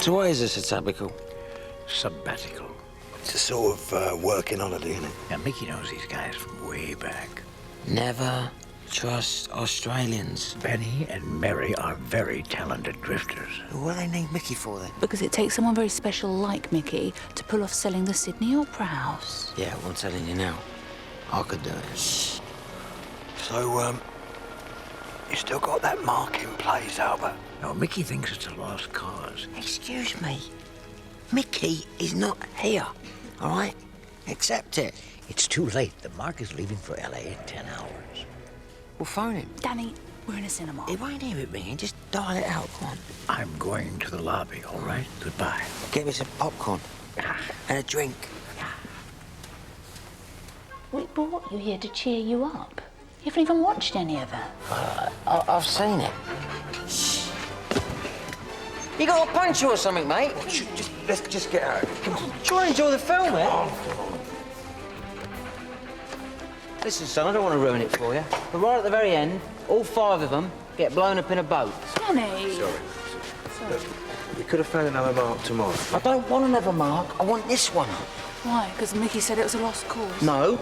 So what is this sabbatical? Sabbatical. It's a sort of working holiday, isn't it? Now, Mickey knows these guys from way back. Never trust Australians. Benny and Mary are very talented drifters. What do they need Mickey for then? Because it takes someone very special like Mickey to pull off selling the Sydney Opera House. Yeah, well, I'm telling you now. I could do it. So, you still got that Marc in place, Albert? No, Mickey thinks it's a lost cause. Excuse me. Mickey is not here, all right? Accept it. It's too late. The Marc is leaving for LA in 10 hours. We'll phone him. Danny, we're in a cinema. He won't hear it ringing. Just dial it out. Come on. I'm going to the lobby, all right? Goodbye. Get me some popcorn and a drink. We brought you here to cheer you up. You haven't even watched any of it. I've seen it. Shh. You got a punch or something, mate? Let's just get out. Come on. Try and enjoy the film, man. Listen, son, I don't want to ruin it for you, but right at the very end, all 5 of them get blown up in a boat. Danny! Sorry. Look, we could have found another Marc tomorrow. I don't want another Marc. I want this one. Why? Because Mickey said it was a lost cause? No.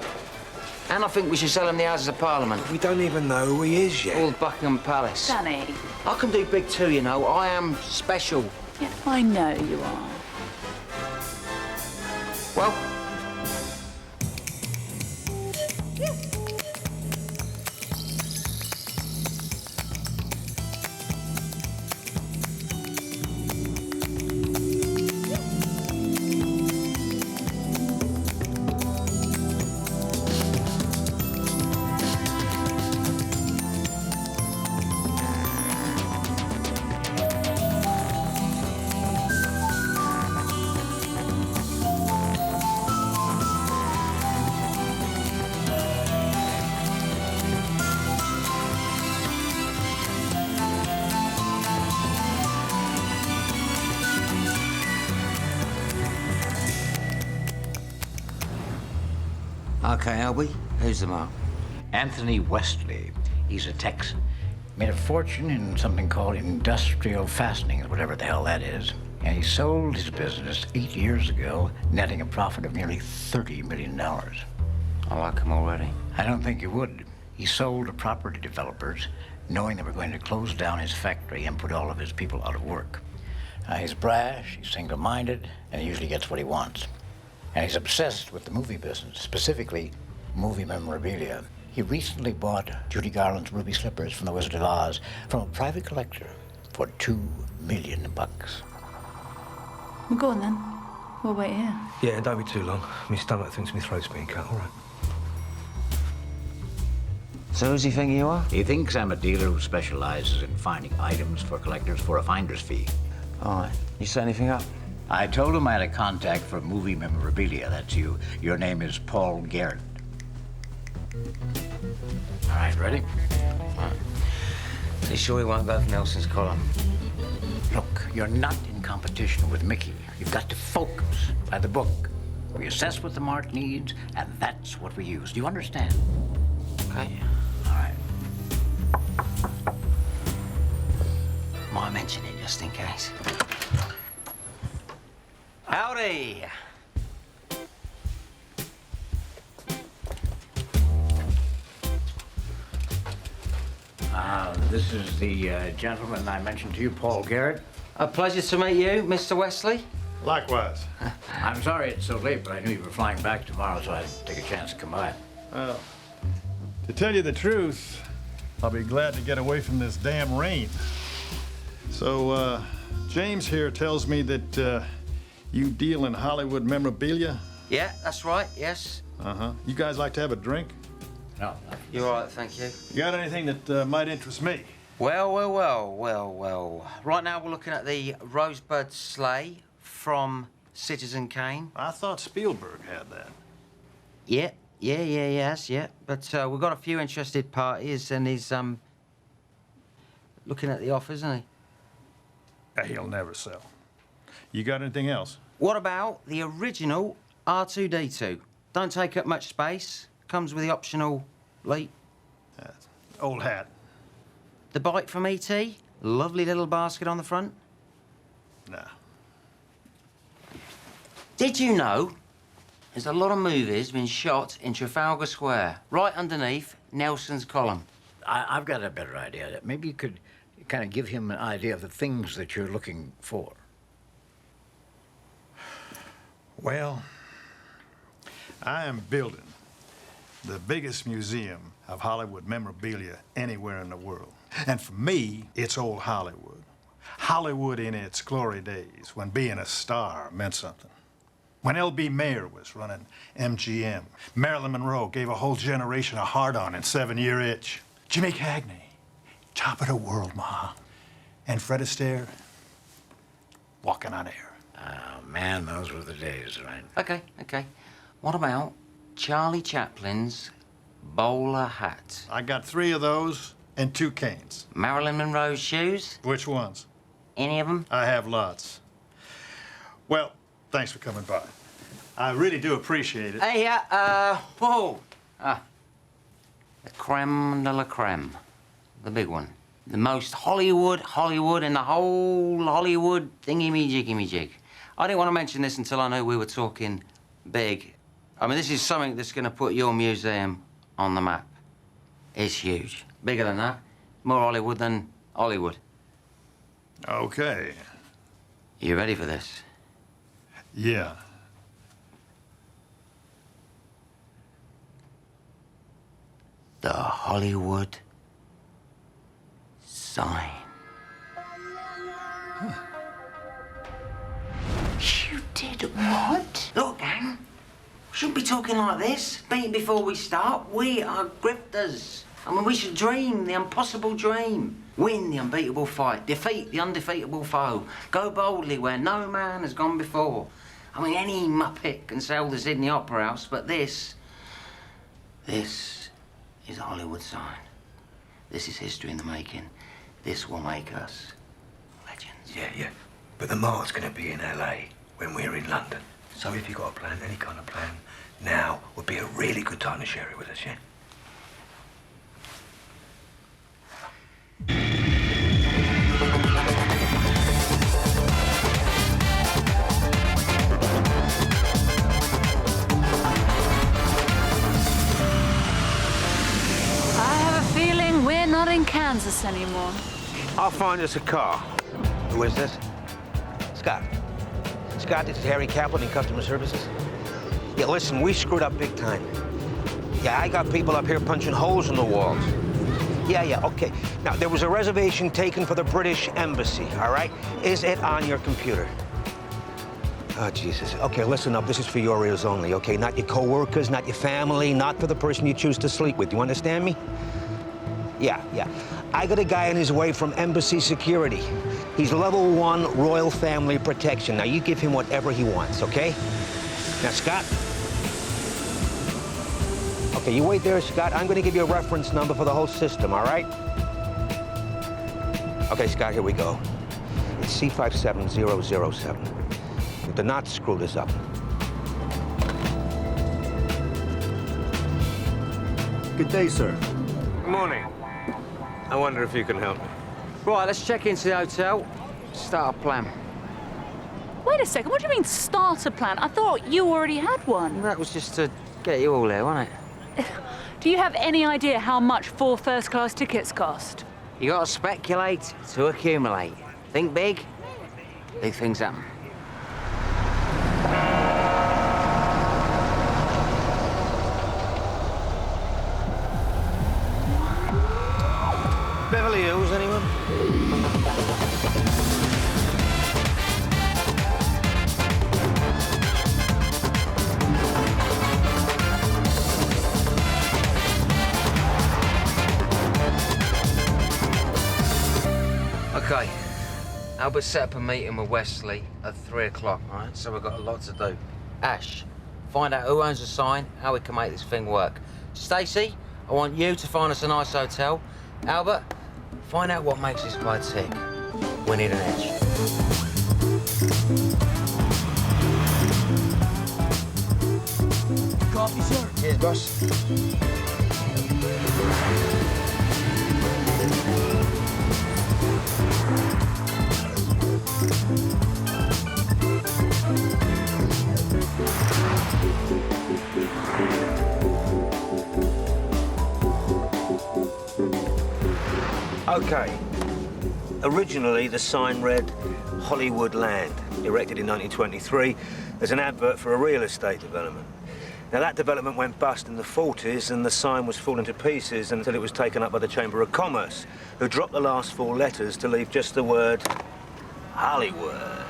And I think we should sell him the Houses of Parliament. We don't even know who he is yet. All Buckingham Palace. Danny. I can do big too, you know. I am special. Yeah, I know you are. Well... Okay, Albie, who's the Marc? Anthony Wesley. He's a Texan. Made a fortune in something called industrial fastenings, whatever the hell that is. And he sold his business 8 years ago, netting a profit of nearly $30 million. I like him already. I don't think you would. He sold to property developers, knowing they were going to close down his factory and put all of his people out of work. He's brash, he's single-minded, and he usually gets what he wants. And he's obsessed with the movie business, specifically movie memorabilia. He recently bought Judy Garland's ruby slippers from the Wizard of Oz from a private collector for $2 million. Well, go on then. We'll wait here. Yeah, don't be too long. My stomach thinks my throat's being cut, all right. So who's he think you are? He thinks I'm a dealer who specializes in finding items for collectors for a finder's fee. All right. You set anything up? I told him I had a contact for movie memorabilia. That's you. Your name is Paul Garrett. All right, ready? All right. So you sure he won't go for Nelson's collar? Look, you're not in competition with Mickey. You've got to focus by the book. We assess what the Marc needs, and that's what we use. Do you understand? Okay. All right. Might mention it just in case. Howdy! This is the gentleman I mentioned to you, Paul Garrett. A pleasure to meet you, Mr. Wesley. Likewise. I'm sorry it's so late, but I knew you were flying back tomorrow, so I'd take a chance to come by. Well, to tell you the truth, I'll be glad to get away from this damn rain. So, James here tells me that you deal in Hollywood memorabilia. Yeah, that's right, yes. Uh-huh. You guys like to have a drink? No. You're all right, thank you. You got anything that might interest me? Well. Right now we're looking at the Rosebud Sleigh from Citizen Kane. I thought Spielberg had that. Yeah. But we've got a few interested parties, and he's looking at the offers, isn't he? He'll never sell. You got anything else? What about the original R2-D2? Don't take up much space. Comes with the optional leap. Old hat. The bike from E.T.? Lovely little basket on the front. Nah. Did you know there's a lot of movies been shot in Trafalgar Square, right underneath Nelson's column? I've got a better idea. Maybe you could kind of give him an idea of the things that you're looking for. Well, I am building the biggest museum of Hollywood memorabilia anywhere in the world. And for me, it's old Hollywood. Hollywood in its glory days, when being a star meant something. When L.B. Mayer was running MGM, Marilyn Monroe gave a whole generation a hard-on in 7-Year Itch. Jimmy Cagney, top of the world, Ma. And Fred Astaire, walking on air. Oh, man, those were the days, right? Okay. What about Charlie Chaplin's bowler hat? I got 3 of those and 2 canes. Marilyn Monroe's shoes? Which ones? Any of them? I have lots. Well, thanks for coming by. I really do appreciate it. Hey, whoa. The creme de la creme. The big one. The most Hollywood in the whole Hollywood thingy-me-jiggy-me-jig. I didn't want to mention this until I knew we were talking big. I mean, this is something that's going to put your museum on the map. It's huge. Bigger than that. More Hollywood than Hollywood. Okay. You ready for this? Yeah. The Hollywood sign. You did what? Look, gang, we shouldn't be talking like this. Think before we start. We are grifters. I mean, we should dream the impossible dream. Win the unbeatable fight. Defeat the undefeatable foe. Go boldly where no man has gone before. I mean, any muppet can sell the Sydney Opera House, but this is a Hollywood sign. This is history in the making. This will make us legends. Yeah. But the mart's gonna be in LA when we're in London. So if you got a plan, any kind of plan, now would be a really good time to share it with us, yeah? We're not in Kansas anymore. I'll find us a car. Who is this? Scott. Scott, this is Harry Kaplan in Customer Services. Yeah, listen, we screwed up big time. Yeah, I got people up here punching holes in the walls. Yeah, okay. Now, there was a reservation taken for the British Embassy, all right? Is it on your computer? Oh, Jesus. Okay, listen up. This is for your ears only, okay? Not your coworkers, not your family, not for the person you choose to sleep with. You understand me? Yeah. I got a guy on his way from Embassy Security. He's level 1 Royal Family Protection. Now, you give him whatever he wants, okay? Now, Scott. Okay, you wait there, Scott. I'm going to give you a reference number for the whole system, all right? Okay, Scott, here we go. It's C57007. Do not screw this up. Good day, sir. Good morning. I wonder if you can help me. Right, let's check into the hotel. Start a plan. Wait a second, what do you mean start a plan? I thought you already had one. That was just to get you all there, wasn't it? Do you have any idea how much 4 first-class tickets cost? You gotta speculate to accumulate. Think big, big things happen. Beverly Hills, anyone? Okay, Albert set up a meeting with Wesley at 3 o'clock, all right? So we've got a lot to do. Ash, find out who owns the sign, how we can make this thing work. Stacey, I want you to find us a nice hotel. Albert, find out what makes this guy tick. We need an edge. Coffee, sir. Cheers, boss. Okay. Originally, the sign read Hollywood Land, erected in 1923 as an advert for a real estate development. Now, that development went bust in the 40s, and the sign was falling to pieces until it was taken up by the Chamber of Commerce, who dropped the last 4 letters to leave just the word Hollywood.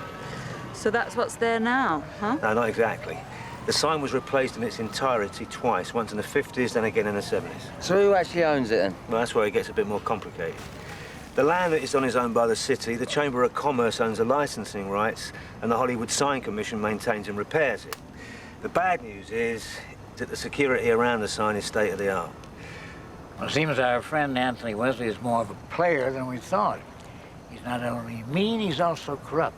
So that's what's there now, huh? No, not exactly. The sign was replaced in its entirety twice, once in the 50s, then again in the 70s. So who actually owns it then? Well, that's where it gets a bit more complicated. The land that is on is owned by the city, the Chamber of Commerce owns the licensing rights, and the Hollywood Sign Commission maintains and repairs it. The bad news is that the security around the sign is state-of-the-art. Well, it seems our friend Anthony Wesley is more of a player than we thought. He's not only mean, he's also corrupt.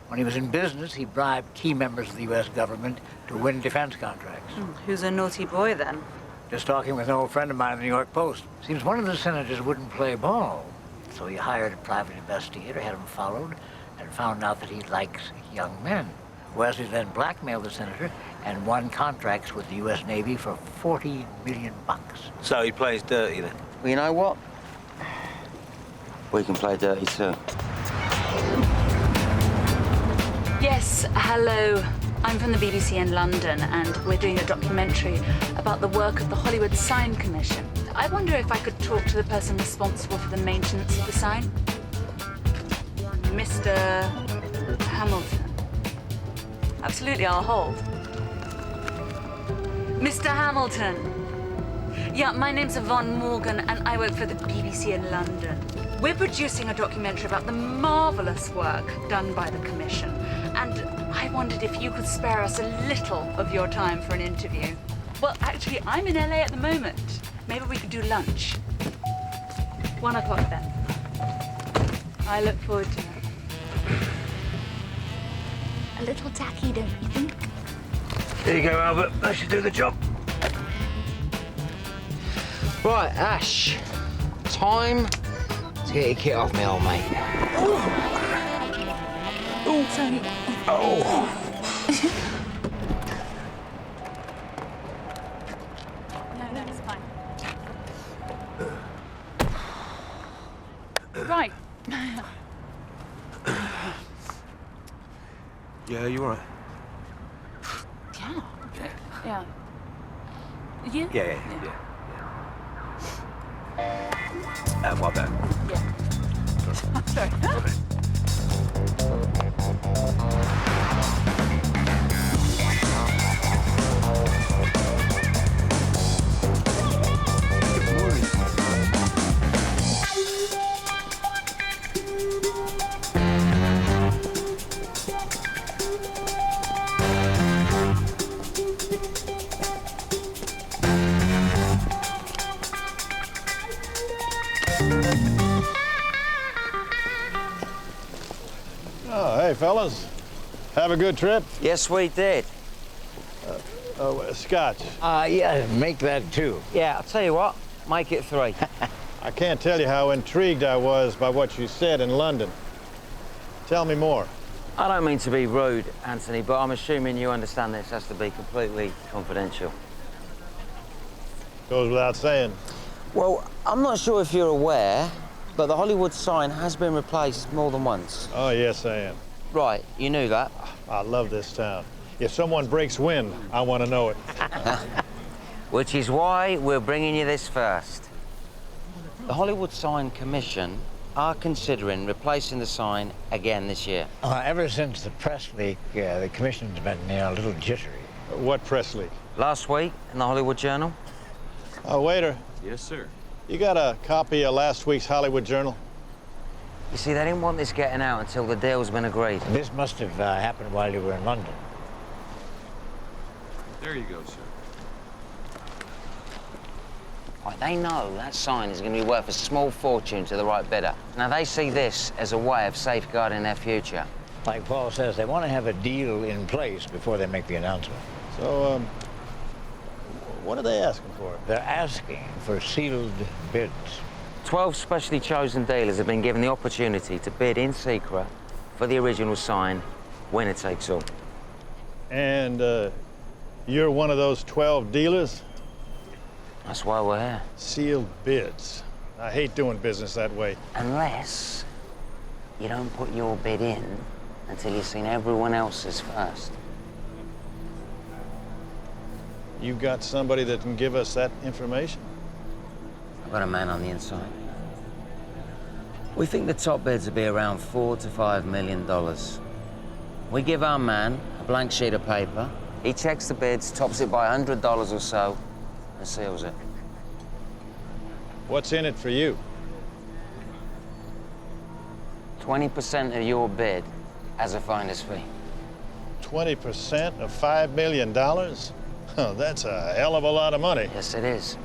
When he was in business, he bribed key members of the U.S. government to win defense contracts. Who's a naughty boy, then? Just talking with an old friend of mine in the New York Post. Seems one of the senators wouldn't play ball. So he hired a private investigator, had him followed, and found out that he likes young men. Wesley then blackmailed the senator and won contracts with the U.S. Navy for $40 million. So he plays dirty, then? Well, you know what? We can play dirty too. Yes, hello. I'm from the BBC in London, and we're doing a documentary about the work of the Hollywood Sign Commission. I wonder if I could talk to the person responsible for the maintenance of the sign? Mr. Hamilton. Absolutely, I'll hold. Mr. Hamilton. Yeah, my name's Yvonne Morgan, and I work for the BBC in London. We're producing a documentary about the marvelous work done by the Commission, and I wondered if you could spare us a little of your time for an interview. Well, actually, I'm in LA at the moment. Maybe we could do lunch. 1 o'clock then. I look forward to it. A little tacky, don't you think? There you go, Albert. That should do the job. Right, Ash. Time to get your kit off me, old mate. Oh, sorry. Oh! No, it's fine. Right. Yeah, you all right? Yeah. You? Yeah. My bad. Yeah. Sorry. Okay. Oh, hey, fellas. Have a good trip. Yes, we did. Scotch. Yeah, make that too. Yeah, I'll tell you what. Make it 3. I can't tell you how intrigued I was by what you said in London. Tell me more. I don't mean to be rude, Anthony, but I'm assuming you understand this has to be completely confidential. Goes without saying. Well, I'm not sure if you're aware, but the Hollywood sign has been replaced more than once. Oh, yes, I am. Right, you knew that. I love this town. If someone breaks wind, I want to know it. Which is why we're bringing you this first. The Hollywood Sign Commission are considering replacing the sign again this year. Ever since the press leak, the commission's been a little jittery. What press leak? Last week in the Hollywood Journal. Oh, waiter. Yes, sir. You got a copy of last week's Hollywood Journal? You see, they didn't want this getting out until the deal's been agreed. This must have happened while you were in London. There you go, sir. Right, they know that sign is going to be worth a small fortune to the right bidder. Now, they see this as a way of safeguarding their future. Like Paul says, they want to have a deal in place before they make the announcement. So, what are they asking for? They're asking for sealed bids. 12 specially chosen dealers have been given the opportunity to bid in secret for the original sign, winner takes all. And, you're one of those 12 dealers? That's why we're here. Sealed bids. I hate doing business that way. Unless you don't put your bid in until you've seen everyone else's first. You got somebody that can give us that information? I've got a man on the inside. We think the top bids will be around $4 to $5 million. We give our man a blank sheet of paper. He checks the bids, tops it by $100 or so, and seals it. What's in it for you? 20% of your bid as a finder's fee. 20% of $5 million? Oh, that's a hell of a lot of money. Yes, it is.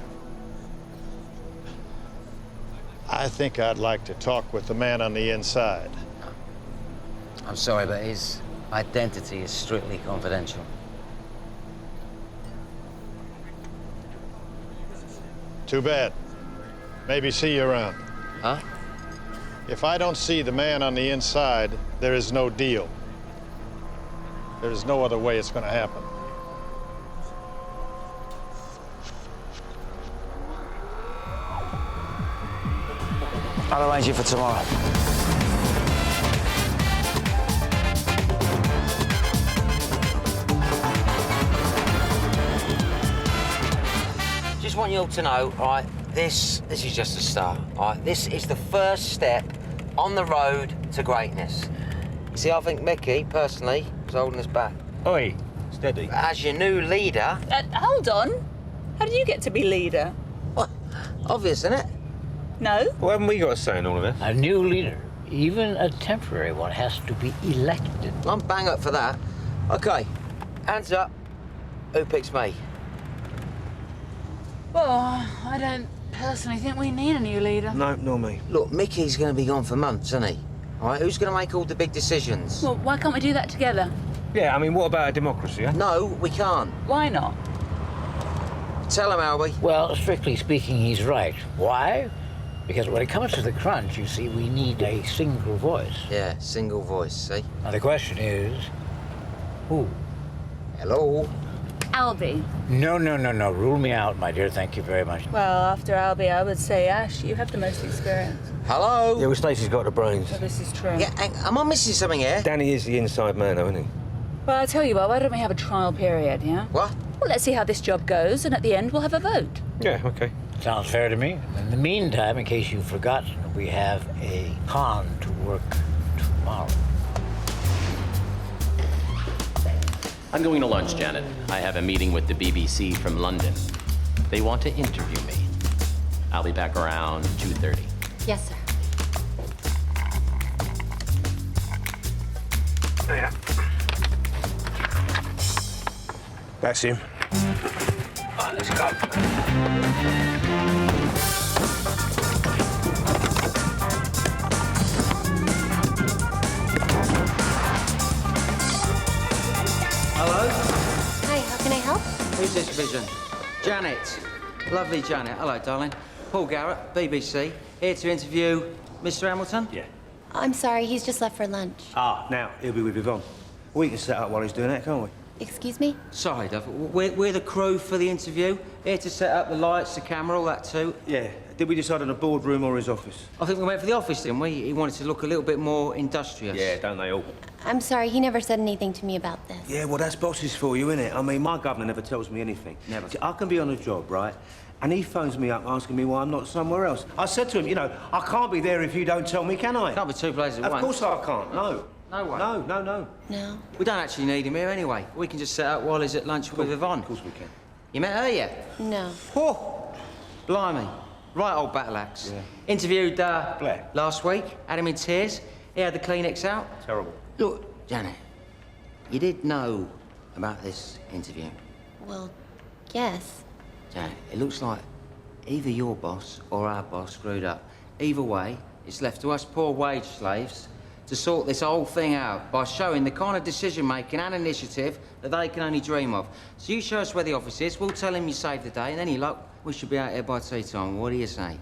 I think I'd like to talk with the man on the inside. I'm sorry, but his identity is strictly confidential. Too bad. Maybe see you around. Huh? If I don't see the man on the inside, there is no deal. There is no other way it's going to happen. I'll arrange it for tomorrow. Just want you all to know, all right, this is just a start, all right? This is the first step on the road to greatness. You see, I think Mickey, personally, is holding us back. Oi, steady. As your new leader... Hold on. How did you get to be leader? Well, obvious, isn't it? No? Well, haven't we got a say in all of this? A new leader, even a temporary one, has to be elected. I'm bang up for that. Okay, hands up. Who picks me? Well, I don't personally think we need a new leader. No, nor me. Look, Mickey's going to be gone for months, isn't he? All right, who's going to make all the big decisions? Well, why can't we do that together? Yeah, I mean, what about a democracy, huh? No, we can't. Why not? Tell him, Albie. Well, strictly speaking, he's right. Why? Because when it comes to the crunch, you see, we need a single voice. Yeah, single voice, see? Now, the question is, who? Hello? Albie. No. Rule me out, my dear. Thank you very much. Well, after Albie, I would say Ash, you have the most experience. Hello? Yeah, well, Stacey's got the brains. So this is true. Yeah, am I missing something here? Danny is the inside man, though, isn't he? Well, I tell you what, why don't we have a trial period, yeah? What? Well, let's see how this job goes, and at the end, we'll have a vote. Yeah, okay. Sounds fair to me. In the meantime, in case you've forgotten, we have a con to work tomorrow. I'm going to lunch, Janet. I have a meeting with the BBC from London. They want to interview me. I'll be back around 2:30. Yes, sir. Yeah. That's him. All right, let's go. Hello? Hi, how can I help? Who's this vision? Janet. Lovely Janet. Hello, darling. Paul Garrett, BBC. Here to interview Mr. Hamilton? Yeah. I'm sorry, he's just left for lunch. Ah, now, he'll be with Yvonne. We can set up while he's doing that, can't we? Excuse me? Sorry, Dove. We're the crew for the interview. Here to set up the lights, the camera, all that too. Yeah. Did we decide on a boardroom or his office? I think we went for the office, didn't we? He wanted to look a little bit more industrious. Yeah, don't they all? I'm sorry, he never said anything to me about this. Yeah, well, that's bosses for you, innit? I mean, my governor never tells me anything. Never. See, I can be on a job, right? And he phones me up asking me why I'm not somewhere else. I said to him, you know, I can't be there if you don't tell me, can I? Can't be two places at once. Of course I can't, no. No way. No. No? We don't actually need him here anyway. We can just set up while he's at lunch with Yvonne. Of course we can. You met her yet? No. Oh, blimey. Right old battle axe. Yeah. Interviewed Blair. last week, had him in tears. He had the Kleenex out. Terrible. Look, Janet, you did know about this interview. Well, yes. Janet, it looks like either your boss or our boss screwed up. Either way, it's left to us poor wage slaves to sort this whole thing out by showing the kind of decision-making and initiative that they can only dream of. So you show us where the office is, we'll tell him you saved the day, and any luck, we should be out here by tea time. What do you say?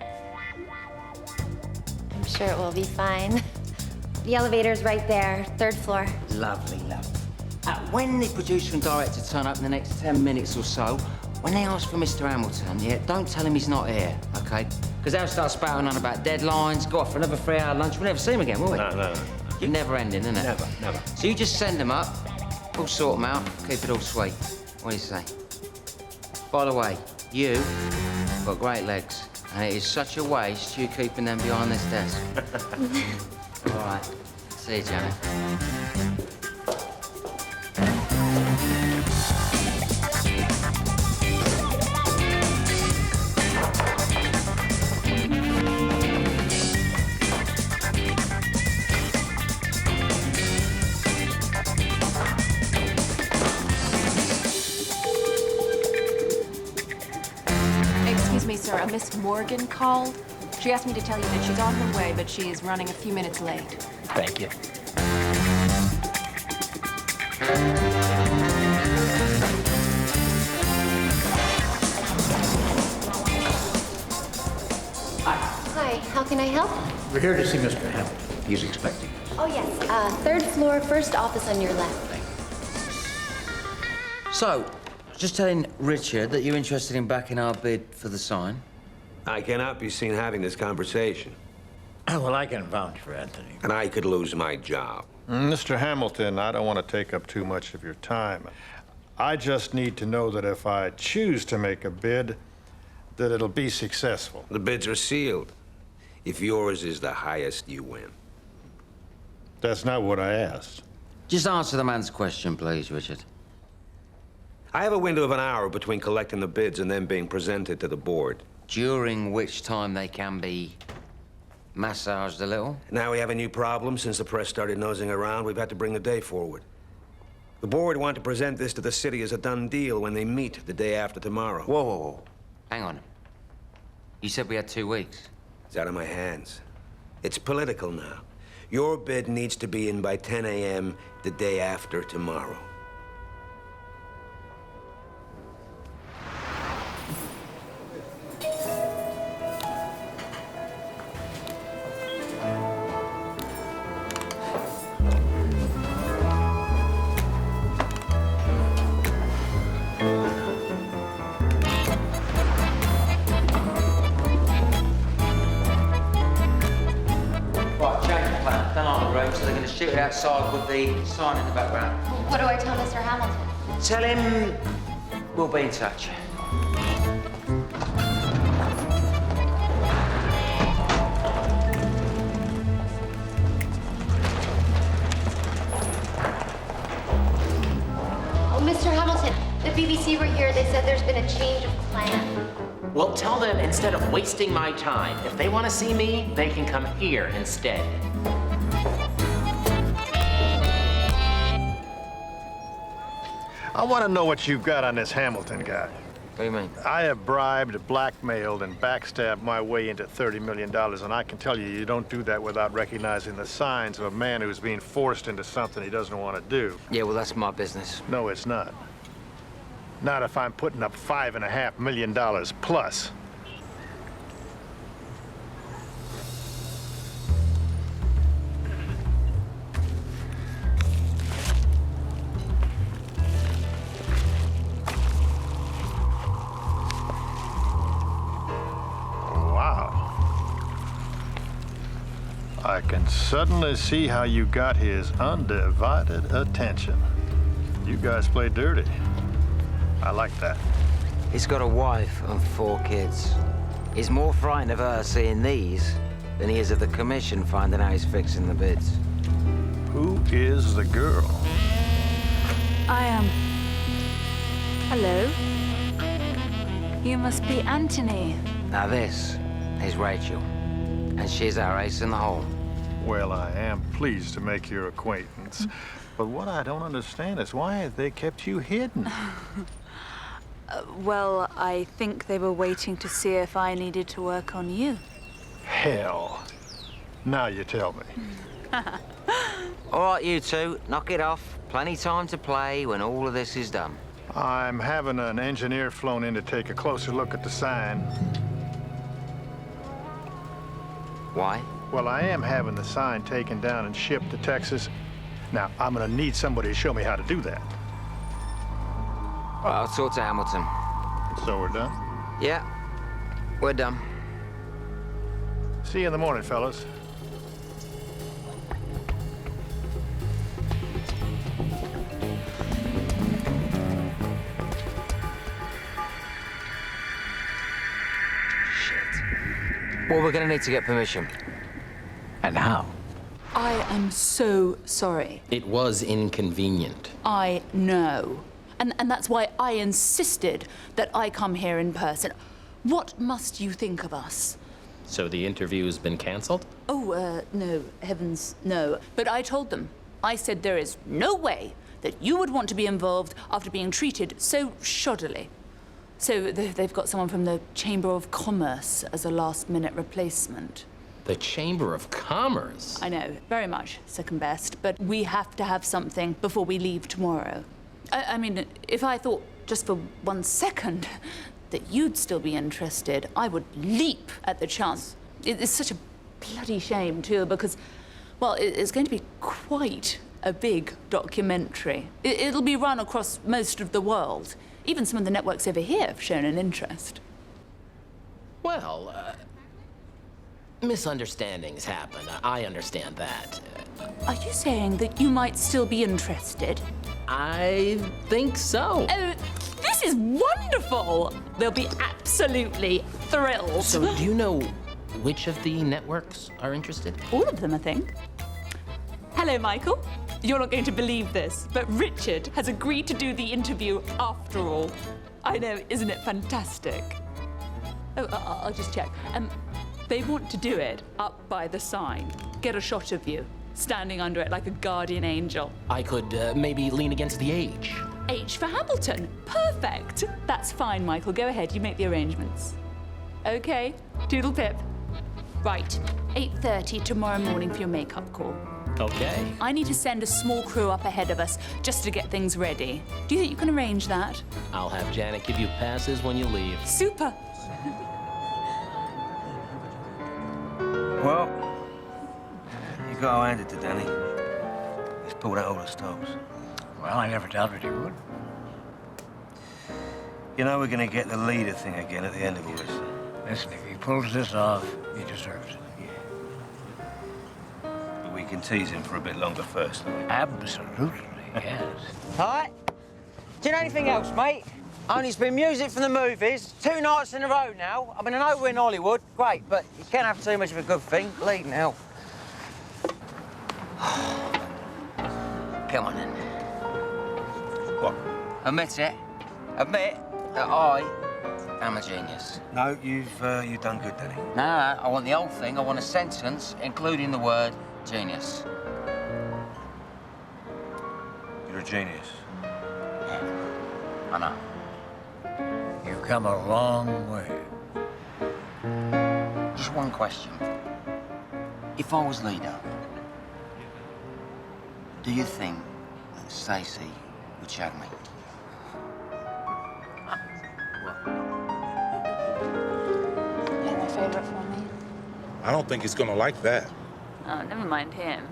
I'm sure it will be fine. The elevator's right there, 3rd floor. Lovely. When the producer and director turn up in the next 10 minutes or so, when they ask for Mr. Hamilton, yeah, don't tell him he's not here, okay? Because they'll start spouting on about deadlines, go off for another 3-hour lunch. We'll never see him again, will we? No. You're never ending, isn't it? Never. So you just send them up, we'll sort them out, keep it all sweet. What do you say? By the way, you've got great legs, and it is such a waste you keeping them behind this desk. All right. See you, Janet. Excuse me, sir. A Miss Morgan called. She asked me to tell you that she's on her way, but she is running a few minutes late. Thank you. Hi, how can I help? We're here to see Mr. Hamilton. He's expecting us. Oh, yes. Third floor, first office on your left. So, just telling Richard that you're interested in backing our bid for the sign. I cannot be seen having this conversation. Well, I can vouch for Anthony. And I could lose my job. Mr. Hamilton, I don't want to take up too much of your time. I just need to know that if I choose to make a bid, that it'll be successful. The bids are sealed. If yours is the highest, you win. That's not what I asked. Just answer the man's question, please, Richard. I have a window of an hour between collecting the bids and then being presented to the board. During which time they can be massaged a little. Now we have a new problem. Since the press started nosing around, we've had to bring the day forward. The board want to present this to the city as a done deal when they meet the day after tomorrow. Whoa. Hang on. You said we had 2 weeks. It's out of my hands. It's political now. Your bid needs to be in by 10 a.m. the day after tomorrow. So they're going to shoot it outside with the sign in the background. What do I tell Mr. Hamilton? Tell him we'll be in touch. Oh, Mr. Hamilton, the BBC were here. They said there's been a change of plan. Well, tell them instead of wasting my time, if they want to see me, they can come here instead. I want to know what you've got on this Hamilton guy. What do you mean? I have bribed, blackmailed, and backstabbed my way into $30 million, and I can tell you, you don't do that without recognizing the signs of a man who's being forced into something he doesn't want to do. Yeah, well, that's my business. No, it's not. Not if I'm putting up $5.5 million plus. I can suddenly see how you got his undivided attention. You guys play dirty. I like that. He's got a wife and 4 kids. He's more frightened of her seeing these than he is of the commission finding out he's fixing the bids. Who is the girl? I am. Hello. You must be Anthony. Now this is Rachel, and she's our ace in the hole. Well, I am pleased to make your acquaintance. But what I don't understand is why they kept you hidden. Well, I think they were waiting to see if I needed to work on you. Hell. Now you tell me. All right, you two, knock it off. Plenty time to play when all of this is done. I'm having an engineer flown in to take a closer look at the sign. Why? Well, I am having the sign taken down and shipped to Texas. Now, I'm gonna need somebody to show me how to do that. Well, I'll talk to Hamilton. So we're done? Yeah, we're done. See you in the morning, fellas. Well, we're gonna need to get permission. And how? I am so sorry. It was inconvenient. I know. And that's why I insisted that I come here in person. What must you think of us? So the interview's been canceled? Oh, no, heavens, no. But I told them. I said there is no way that you would want to be involved after being treated so shoddily. So they've got someone from the Chamber of Commerce as a last-minute replacement. The Chamber of Commerce? I know, very much second best, but we have to have something before we leave tomorrow. I mean, if I thought just for 1 second that you'd still be interested, I would leap at the chance. It's such a bloody shame, too, because, well, it's going to be quite a big documentary. It'll be run across most of the world. Even some of the networks over here have shown an interest. Well, misunderstandings happen. I understand that. Are you saying that you might still be interested? I think so. Oh, this is wonderful! They'll be absolutely thrilled. So do you know which of the networks are interested? All of them, I think. Hello, Michael. You're not going to believe this, but Richard has agreed to do the interview after all. I know, isn't it fantastic? Oh, I'll just check. They want to do it up by the sign. Get a shot of you, standing under it like a guardian angel. I could maybe lean against the H. H for Hamilton. Perfect. That's fine, Michael. Go ahead. You make the arrangements. Okay. Toodle pip. Right. 8:30 tomorrow morning for your makeup call. Okay. I need to send a small crew up ahead of us just to get things ready. Do you think you can arrange that? I'll have Janet give you passes when you leave. Super. Well, you got to hand it to Danny. He's pulled out all the stops. Well, I never doubted he would. You know we're going to get the leader thing again at the end of all this. Listen, if he pulls this off, he deserves it. But we can tease him for a bit longer first, don't we? Absolutely, yes. Hi. Do you know anything else, mate? Only it's been music from the movies, 2 nights in a row now. I mean, I know we're in Hollywood, great, but you can't have too much of a good thing. Bleeding hell. Come on, then. What? Admit it. Admit that I am a genius. No, you've done good, Danny. No, I want the whole thing. I want a sentence, including the word genius. You're a genius. Yeah, I know. You've come a long way. Just one question. If I was leader, do you think that Stacey would shag me? You have a favourite for me? I don't think he's gonna like that. Oh, never mind him.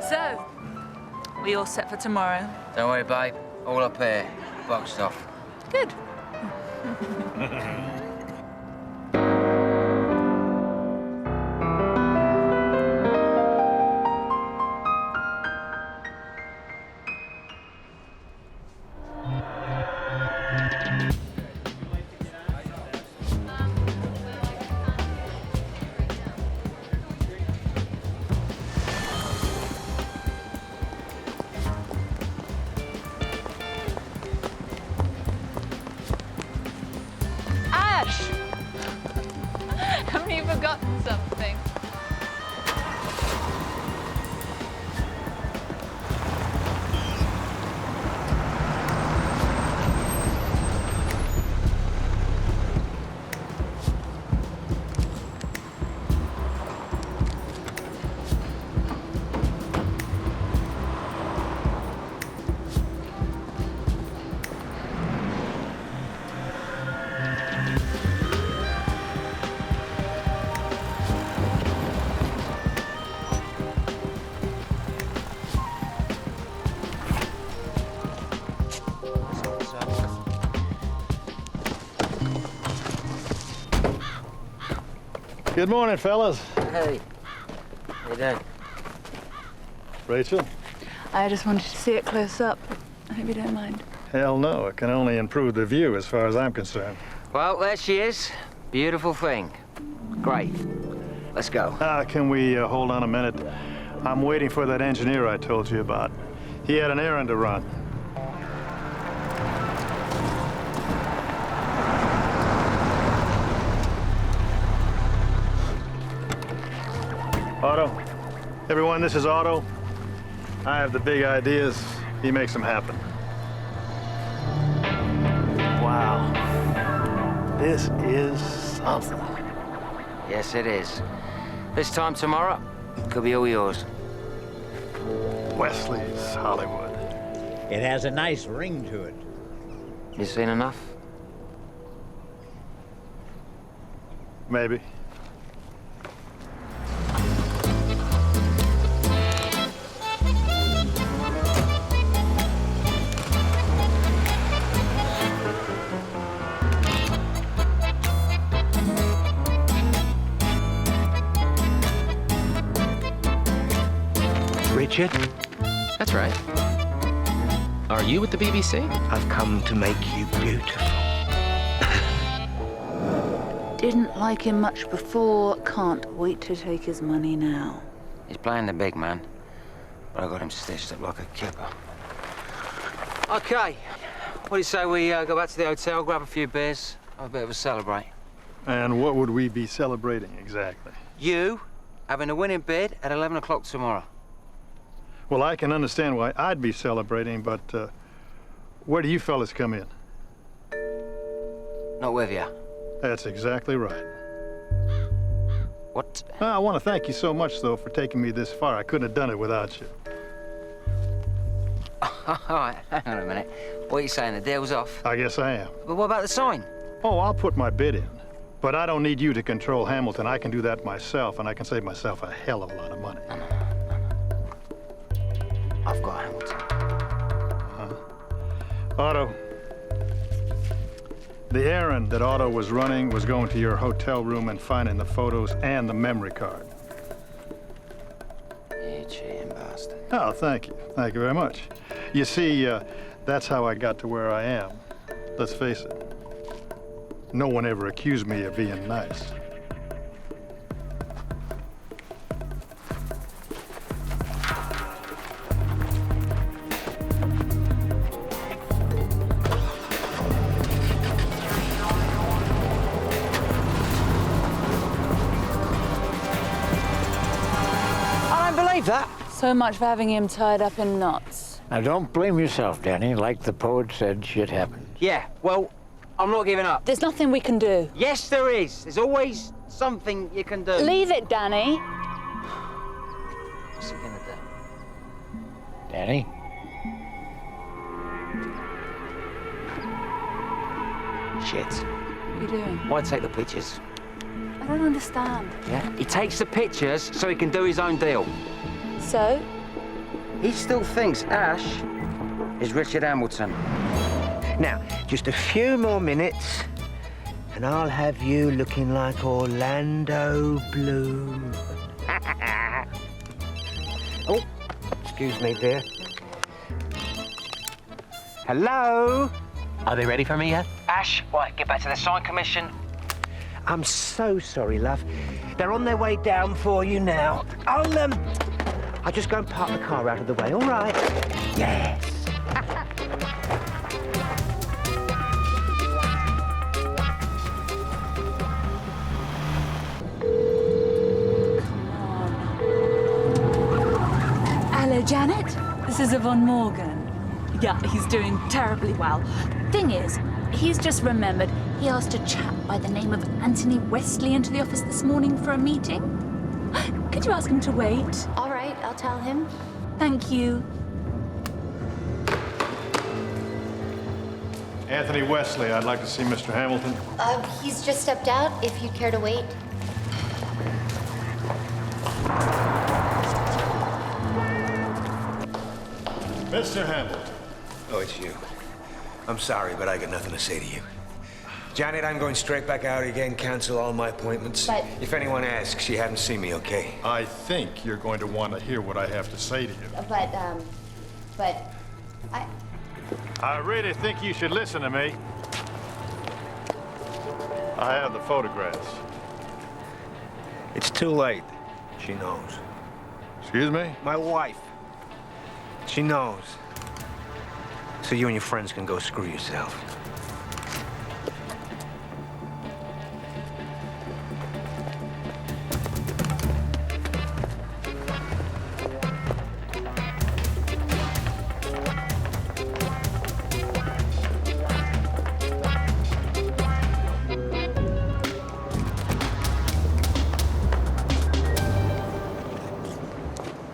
So, we all set for tomorrow? Don't worry, babe. All up here. Boxed off. Good. Haven't you forgotten something? Good morning, fellas. Hey. How you doing? Rachel? I just wanted to see it close up. I hope you don't mind. Hell no, it can only improve the view as far as I'm concerned. Well, there she is. Beautiful thing. Great. Let's go. Can we hold on a minute? I'm waiting for that engineer I told you about. He had an errand to run. Otto. Everyone, this is Otto. I have the big ideas. He makes them happen. Wow. This is something. Yes, it is. This time tomorrow, could be all yours. Wesley's Hollywood. It has a nice ring to it. You seen enough? Maybe. Richard, That's right. Are you with the BBC? I've come to make you beautiful. Didn't like him much before. Can't wait to take his money now. He's playing the big man, but I got him stitched up like a kipper. Okay. What do you say we go back to the hotel, grab a few beers, have a bit of a celebrate? And what would we be celebrating exactly? You having a winning bid at 11 o'clock tomorrow. Well, I can understand why I'd be celebrating, but where do you fellas come in? Not with you. That's exactly right. What? I want to thank you so much, though, for taking me this far. I couldn't have done it without you. All right, hang on a minute. What are you saying, the deal's off? I guess I am. But what about the sign? Oh, I'll put my bid in. But I don't need you to control Hamilton. I can do that myself, and I can save myself a hell of a lot of money. I've got Hamilton. Otto, the errand that Otto was running was going to your hotel room and finding the photos and the memory card. You cheating bastard. Oh, thank you. Thank you very much. You see, that's how I got to where I am. Let's face it. No one ever accused me of being nice. That? So much for having him tied up in knots. Now, don't blame yourself, Danny. Like the poet said, shit happens. Yeah, well, I'm not giving up. There't nothing we can do. Yes, there is. There's always something you can do. Leave it, Danny. What's he gonna do? Danny? Shit. What are you doing? Why take the pictures? I don't understand. Yeah? He takes the pictures so he can do his own deal. So? He still thinks Ash is Richard Hamilton. Now, just a few more minutes, and I'll have you looking like Orlando Bloom. Oh, excuse me, dear. Hello? Are they ready for me yet? Ash, right, get back to the sign commission. I'm so sorry, love. They're on their way down for you now. I'll just go and park the car out of the way, all right? Yes. Hello, Janet. This is Yvonne Morgan. Yeah, he's doing terribly well. Thing is, he's just remembered he asked a chap by the name of Anthony Wesley into the office this morning for a meeting. Could you ask him to wait? All right, I'll tell him. Thank you. Anthony Wesley, I'd like to see Mr. Hamilton. He's just stepped out, if you'd care to wait. Mr. Hamilton. Oh, it's you. I'm sorry, but I got nothing to say to you. Janet, I'm going straight back out again, cancel all my appointments. But- If anyone asks, you haven't seen me, okay? I think you're going to want to hear what I have to say to you. But I really think you should listen to me. I have the photographs. It's too late. She knows. Excuse me? My wife. She knows. So you and your friends can go screw yourself.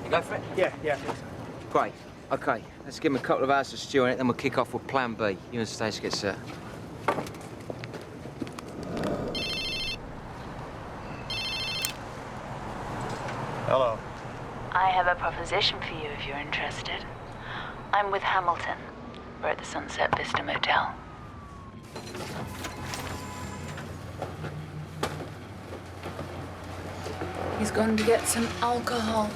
Go for it? Yeah. Great. Okay, let's give him a couple of hours to stew on it, then we'll kick off with plan B. You and Stacey get set. Hello. I have a proposition for you if you're interested. I'm with Hamilton. We're at the Sunset Vista Motel. He's gone to get some alcohol.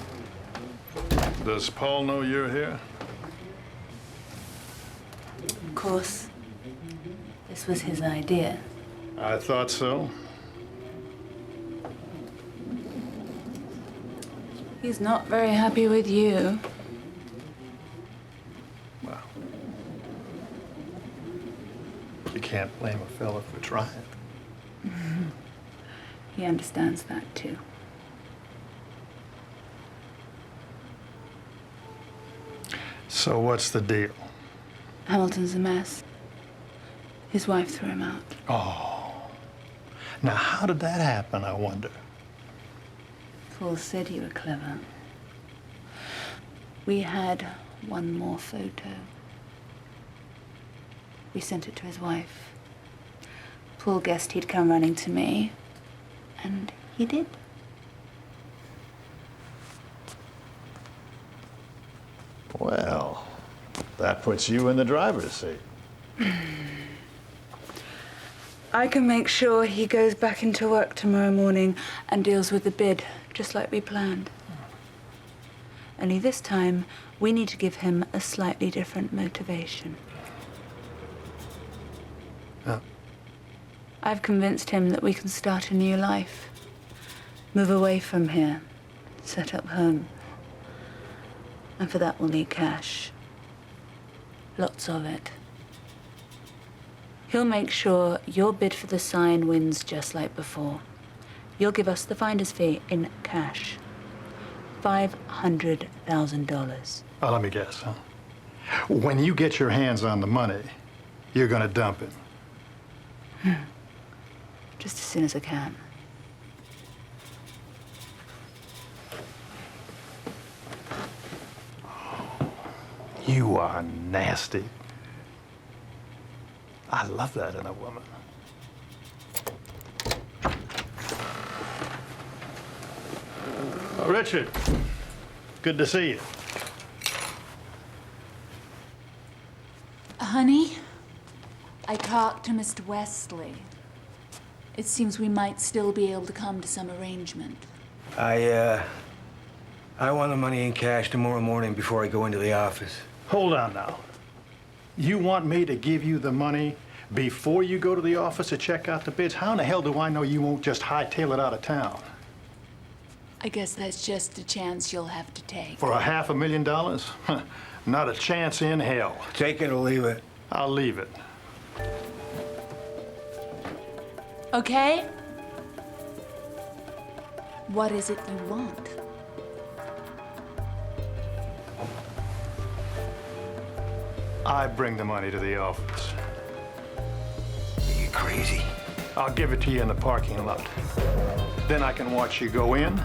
Does Paul know you're here? Of course. This was his idea. I thought so. He's not very happy with you. Well, you can't blame a fella for trying. He understands that too. So what's the deal? Hamilton's a mess. His wife threw him out. Oh. Now, how did that happen, I wonder? Paul said you were clever. We had one more photo. We sent it to his wife. Paul guessed he'd come running to me, and he did. Well, that puts you in the driver's seat. I can make sure he goes back into work tomorrow morning and deals with the bid, just like we planned. Only this time, we need to give him a slightly different motivation. I've convinced him that we can start a new life. Move away from here. Set up home. And for that, we'll need cash. Lots of it. He'll make sure your bid for the sign wins just like before. You'll give us the finder's fee in cash. $500,000. Oh, let me guess, huh? When you get your hands on the money, you're gonna dump him. Just as soon as I can. You are nasty. I love that in a woman. Oh, Richard, good to see you. Honey, I talked to Mr. Wesley. It seems we might still be able to come to some arrangement. I want the money in cash tomorrow morning before I go into the office. Hold on now. You want me to give you the money before you go to the office to check out the bids? How in the hell do I know you won't just hightail it out of town? I guess that's just a chance you'll have to take. For $500,000? Huh, not a chance in hell. Take it or leave it. I'll leave it. Okay? What is it you want? I bring the money to the office. Are you crazy? I'll give it to you in the parking lot. Then I can watch you go in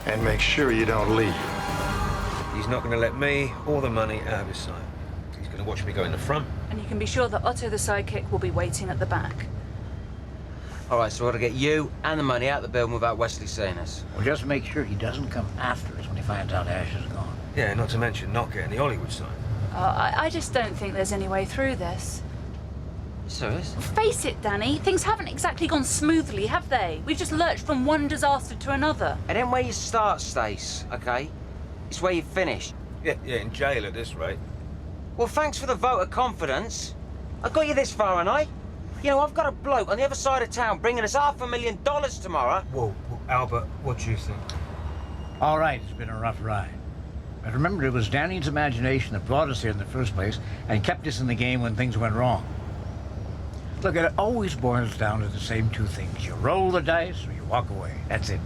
and make sure you don't leave. He's not going to let me or the money out of his sight. He's going to watch me go in the front. And you can be sure that Otto the sidekick will be waiting at the back. All right, so we've got to get you and the money out of the building without Wesley seeing us. Well, just make sure he doesn't come after us when he finds out Ash is gone. Yeah, not to mention not getting the Hollywood sign. I just don't think there's any way through this. Serious? Face it, Danny, things haven't exactly gone smoothly, have they? We've just lurched from one disaster to another. It ain't where you start, Stace, okay? It's where you finish. Yeah, in jail at this rate. Well, thanks for the vote of confidence. I got you this far, ain't I? You know, I've got a bloke on the other side of town bringing us $500,000 tomorrow. Whoa, Albert, what do you think? All right, it's been a rough ride. But remember, it was Danny's imagination that brought us here in the first place and kept us in the game when things went wrong. Look, it always boils down to the same two things. You roll the dice or you walk away. That's it.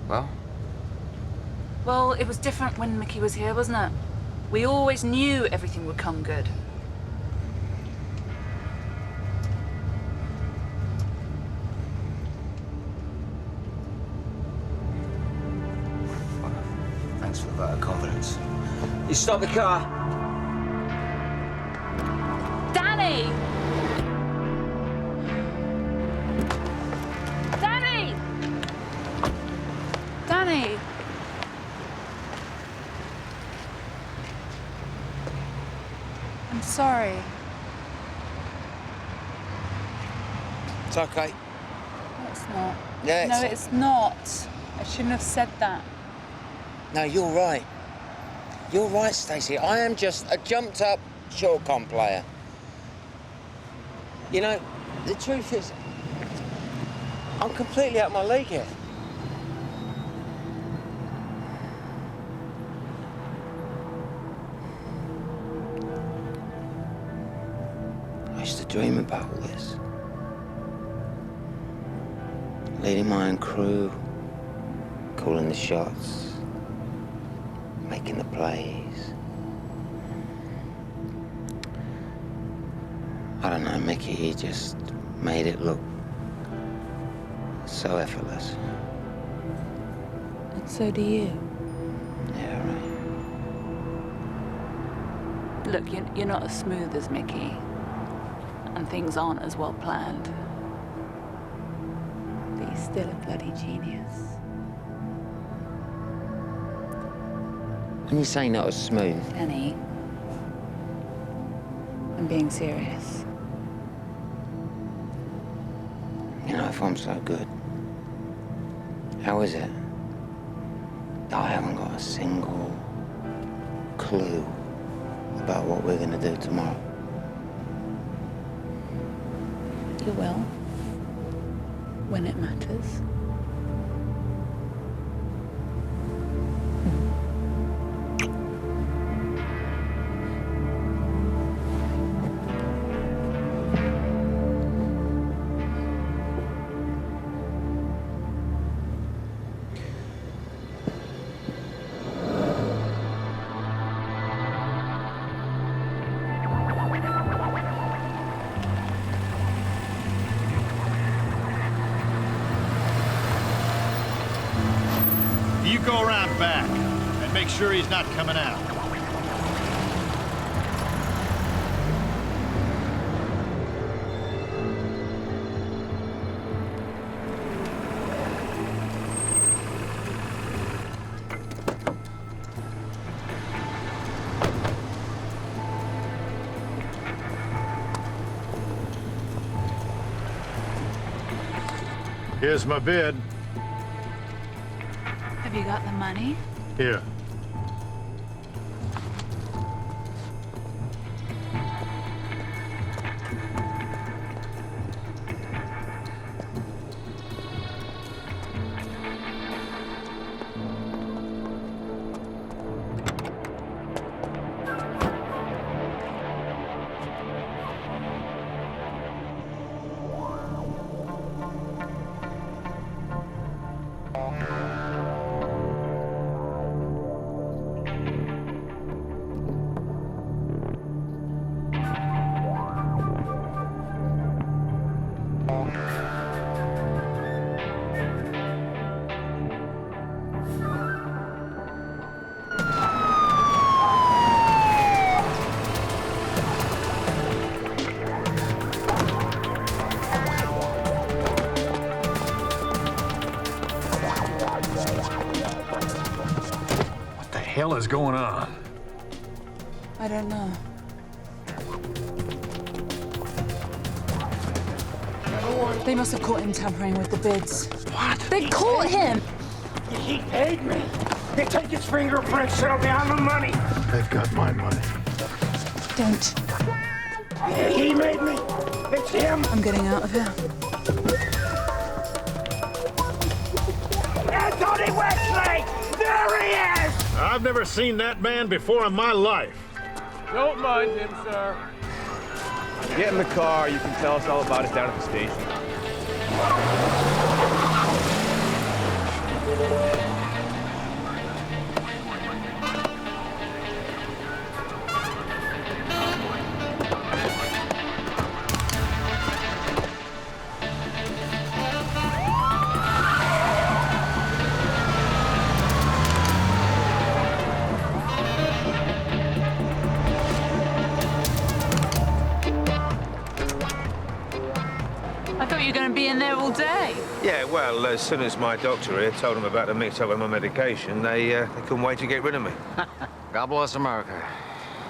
Well? Well, it was different when Mickey was here, wasn't it? We always knew everything would come good. Thanks for the vote of confidence. You stop the car. Danny! Danny! Danny! I'm sorry. It's okay. No, it's not. Yeah, No, it's not. I shouldn't have said that. No, you're right. You're right, Stacey. I am just a jumped-up short-con player. You know, the truth is, I'm completely out of my league here. I used to dream about all this. Leading my own crew, calling the shots, making the plays. I don't know, Mickey, he just made it look so effortless. And so do you. Yeah, right. Look, you're not as smooth as Mickey. And things aren't as well planned. But you're still a bloody genius. When you say not as smooth, Danny, I'm being serious. you know, if I'm so good, how is it that I haven't got a single clue about what we're gonna do tomorrow? You will. When it matters. You go around back and make sure he's not coming out. Here's my bid. Have you got the money? Here. hell is going on? I don't know. They must have caught him tampering with the bids. What? They caught him! He paid me. They take his fingerprints, it'll be on the money. They've got my money. Don't. He made me. It's him. I'm getting out of here. Anthony Wesley! There he is! I've never seen that man before in my life. Don't mind him, sir. Get in the car. You can tell us all about it down at the station. I thought you were going to be in there all day. Yeah, well, as soon as my doctor here told them about the mix-up with my medication, they couldn't wait to get rid of me. God bless America.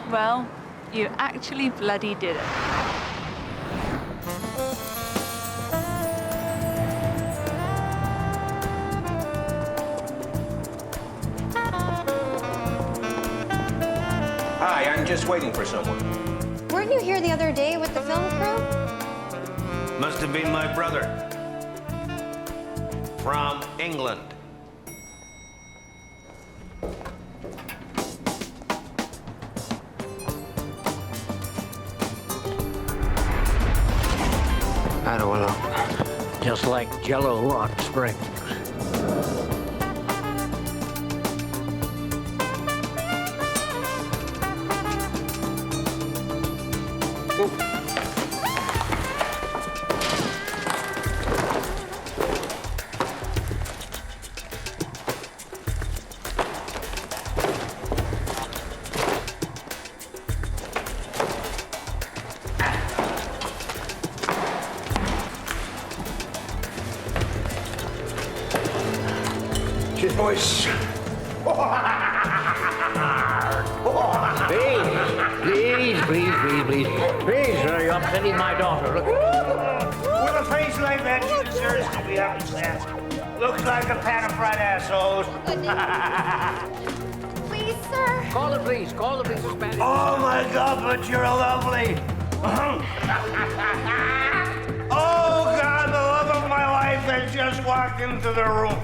Well, you actually bloody did it. Hi, I'm just waiting for someone. Weren't you here the other day with the film crew? Must have been my brother. From England. How do I look? Just like Jell-O on springs. Cheers, boys. Please, sir, you're upsetting my daughter. Look. With a face like that, she deserves to be upset. Looks like a pan of fried assholes. Please, sir. Call the police, Spanish. Oh my God, but you're lovely. Oh God, the love of my life has just walked into the room.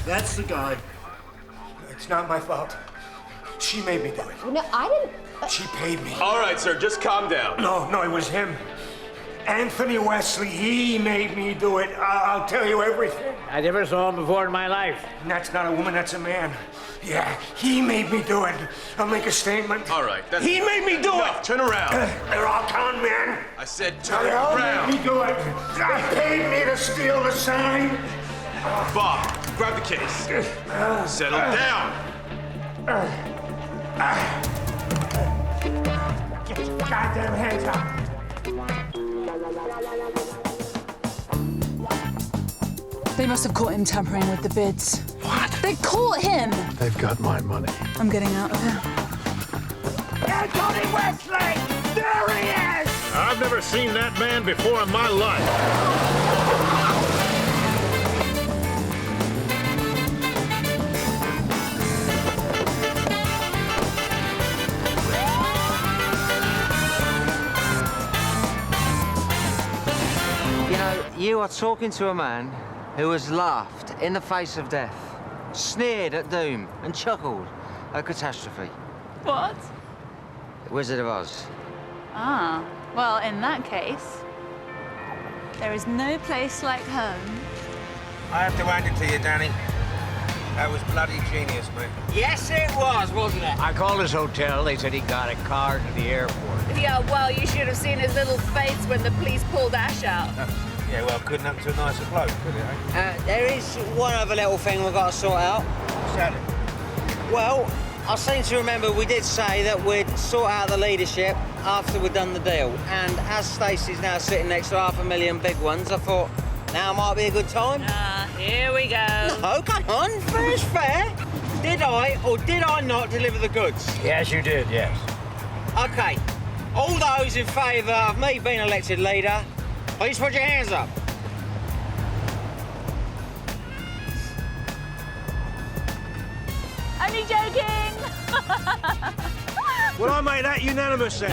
That's the guy. It's not my fault. She made me do it. No, I didn't. She paid me. All right, sir, just calm down. No, it was him. Anthony Wesley, he made me do it. I'll tell you everything. I never saw him before in my life. And that's not a woman, that's a man. Yeah, he made me do it. I'll make a statement. All right, that's... He made me do No, it! turn around. They're all con men. I said turn They all around. made me do it. They paid me to steal the sign. Bob, grab the case. Settle down. Get your goddamn hands up. They must have caught him tampering with the bids. What? They caught him! They've got my money. I'm getting out of here. Anthony Wesley! There he is! I've never seen that man before in my life. You know, you are talking to a man who has laughed in the face of death, sneered at doom, and chuckled at catastrophe. What? The Wizard of Oz. Ah, well, in that case, there is no place like home. I have to hand it to you, Danny. That was bloody genius, man. Yes, it was, wasn't it? I called his hotel. They said he got a car to the airport. Yeah, well, you should have seen his little face when the police pulled Ash out. Yeah, well, couldn't happen to a nicer bloke, could it, eh? There is one other little thing we've got to sort out. What's that? Well, I seem to remember we did say that we'd sort out the leadership after we'd done the deal. And as Stacey's now sitting next to 500,000 big ones, I thought now might be a good time. Here we go. No, come on, fair's fair. Did I or did I not deliver the goods? Yes, you did, yes. OK, all those in favour of me being elected leader, please put your hands up. Only joking. Well, I made that unanimous then.